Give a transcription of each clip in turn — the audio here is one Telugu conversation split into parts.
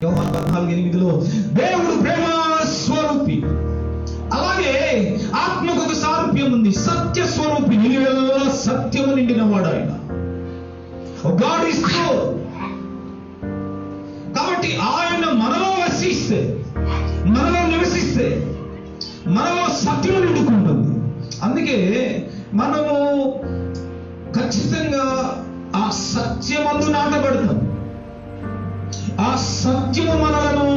యోహాను 14:8 దేవుడు ప్రేమ స్వరూపి. అలాగే ఆత్మకు ఒక సారూప్యం ఉంది. సత్య స్వరూపి, నిలువెల్లా సత్యము నిండిన వాడు ఆయన. God is true. కాబట్టి ఆయన మనలో వసిస్తే, మనలో నివసిస్తే మనలో సత్యం నిండుకుంటుంది. అందుకే మనము ఖచ్చితంగా ఆ సత్యమందు నాటబడతాం. ఆ సత్యము మనలను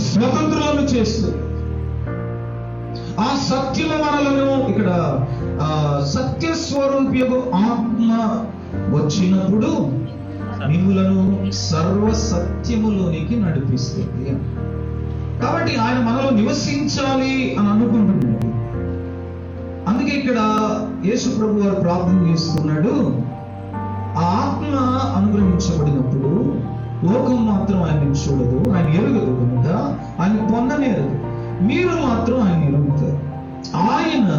స్వతంత్రులను చేస్తుంది. ఆ సత్యము మనలను ఇక్కడ సత్య స్వరూపము ఆత్మ వచ్చినప్పుడు మిమ్ములను సర్వ సత్యములోనికి నడిపిస్తుంది. కాబట్టి ఆయన మనలో నివసించాలి అని అనుకుంటున్నాడు. అందుకే ఇక్కడ యేసు ప్రభు వారు ప్రార్థన చేస్తున్నాడు. ఆ ఆత్మ అనుగ్రహించబడినప్పుడు లోకం మాత్రం ఆయన చూడదు, ఆయన ఎరుగదు కనుక ఆయన పొందనేరదు. మీరు మాత్రం ఆయన ఎరుగుతారు. ఆయన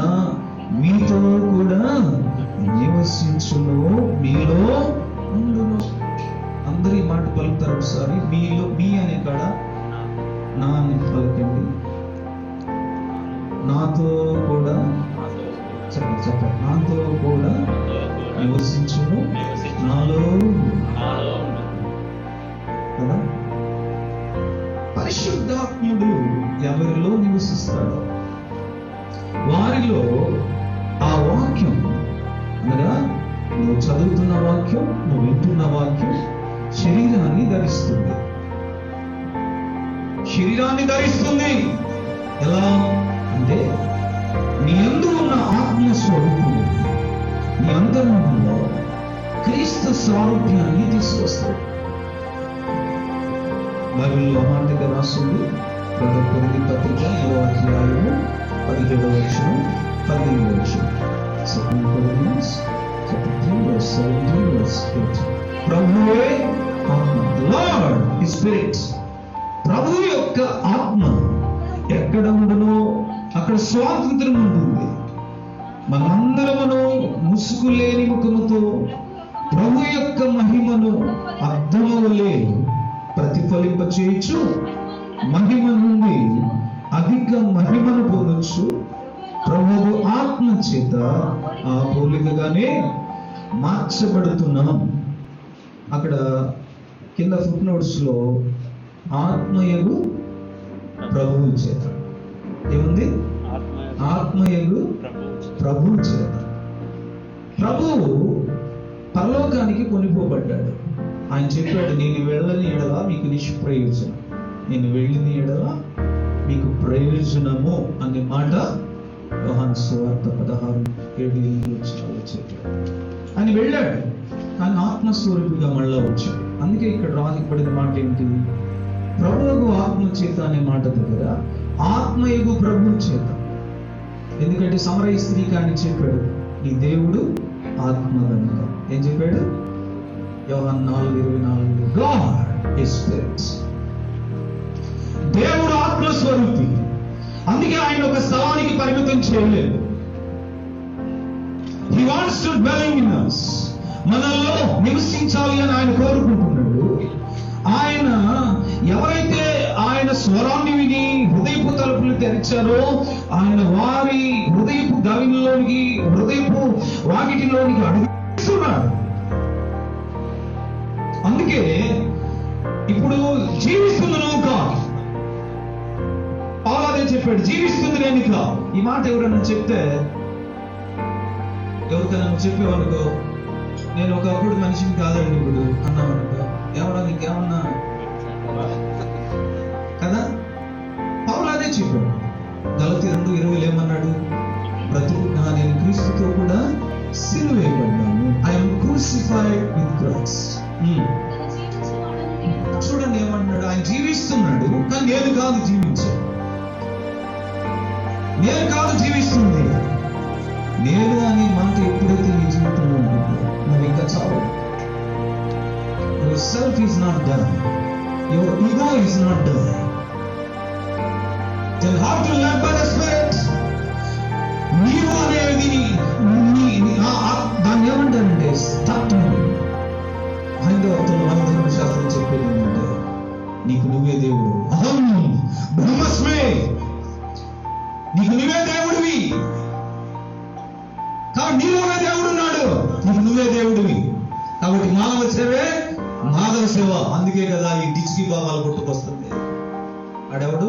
మీతో కూడా నివసించును, మీలో ఉండును. అందరూ ఈ మాట పలుకుతారు ఒకసారి. మీలో, మీ అనే కాడ నా అని పలకండి. నాతో కూడా చెప్పండి. నాతో కూడా నివసించును, నాలో కదా. పరిశుద్ధాత్ముడు ఎవరిలో నివసిస్తాడో వారిలో ఆ వాక్యం అనగా నువ్వు చదువుతున్న వాక్యం, నువ్వు వింటున్న వాక్యం శరీరాన్ని ధరిస్తుంది. శరీరాన్ని ధరిస్తుంది. ఎలా అంటే నీ యందు ఉన్న ఆత్మస్వరూపుడు నీ అంతరంగంలో క్రీస్తు సారూప్యాన్ని తీసుకొస్తాడు. బైబిల్లో మాటగా రాస్తుంది. 2 కొరింథీ పత్రిక 7వ అధ్యాయము 17వ వచనం 18వ వచనం. 2 Corinthians 3:17-18. ప్రభువే ఆత్మ, లార్డ్ హిస్ స్పిరిట్. ప్రభు యొక్క ఆత్మ ఎక్కడ ఉండునో అక్కడ స్వాతంత్రం ఉంటుంది. మనందరమును ముసుగు లేని ముఖముతో ప్రభు యొక్క మహిమను అర్థమవలే ప్రతిఫలింప చేయొచ్చు, మహిమ నుండి అధిక మహిమను పొందొచ్చు. ప్రభువు ఆత్మ చేత ఆ పోలికగానే మార్చబడుతున్నాం. అక్కడ కింద ఫుట్ నోట్స్ లో ఆత్మయగు ప్రభువు చేత ఏముంది? ఆత్మయగు ప్రభువు చేత. ప్రభువు పరలోకానికి కొనిపోబడ్డాడు. ఆయన చెప్పాడు, నేను వెళ్ళని ఎడల మీకు నిష్ప్రయోజనం, నేను వెళ్ళిన ఎడల మీకు ప్రయోజనము అనే మాట యోహాను సువార్త 16:7 చెప్పాడు. ఆయన వెళ్ళాడు, కానీ ఆత్మస్వరూపిగా మళ్ళా వచ్చాడు. అందుకే ఇక్కడ రాయబడిన మాట ఏంటి? ప్రభువు ఆత్మ చేత అనే మాట దగ్గర ఆత్మయగు ప్రభు చేత. ఎందుకంటే సమరయ స్త్రీకి ఆయన చెప్పాడు, నీ దేవుడు ఆత్మ కనుక. ఏం చెప్పాడు? యోహాను 4:24 గాడ్ ఈస్ స్పిరిట్. దేవుడు ఆత్మస్వరూపి. అందుకే ఆయన ఒక స్థలానికి పరిమితం చేయలేదు. He wants to dwell in us. మనల్లో నివసించాలి అని ఆయన కోరుకుంటున్నాడు. ఆయన ఎవరైతే ఆయన స్వరాన్ని విని హృదయపు తలుపులు తెరిచారో ఆయన వారి హృదయపు గవిలోనికి, హృదయపు వాకిటిలోనికి అడుగుతున్నాడు. అందుకే ఇప్పుడు జీవిస్తుంది నువ్వు కాదు. పౌలు చెప్పాడు, జీవిస్తుంది నేను కాదు. ఈ మాట ఎవరైనా చెప్తే, ఎవరికైనా చెప్పేవానుకో, నేను ఒకప్పుడు మనిషిని కాదండి ఇప్పుడు అన్నామనుకో, ఎవరో నీకేమన్నా కదా. పౌలు అదే చెప్పాడు. గలతీ 2:20 ఏమన్నాడు? నేను క్రీస్తుతో కూడా సిలువ వేయబడ్డాను. I'm crucified with Christ. చూడండి ఏమన్నాడు? ఆయన జీవిస్తున్నాడు, కానీ నేను కాదు జీవించాను. నేను కాదు జీవిస్తుంది. నేను అనే మాట ఎప్పుడైతే నీ జీవితంలో ఉంటుందో నువ్వు ఇంకా చావు. Yourself is not done, your ego is not done. Then how to live by the spirit? నీవు అనేది దాన్ని ఏమంటారంటే తత్వం. హైందవత్వంలో శాస్త్రం చెప్పేది ఏంటంటే నీకు నువ్వే దేవుడు. అహం బ్రహ్మస్మే, నీకు నువ్వే దేవుడివి. కాబట్టి నీలోనే దేవుడు ఉన్నాడు, నీకు నువ్వే దేవుడివి. కాబట్టి మానవ సేవే మాధవ సేవ. అందుకే కదా ఈ డిచ్కి బాబాలు పుట్టుకొస్తుంది. ఆడెవడు?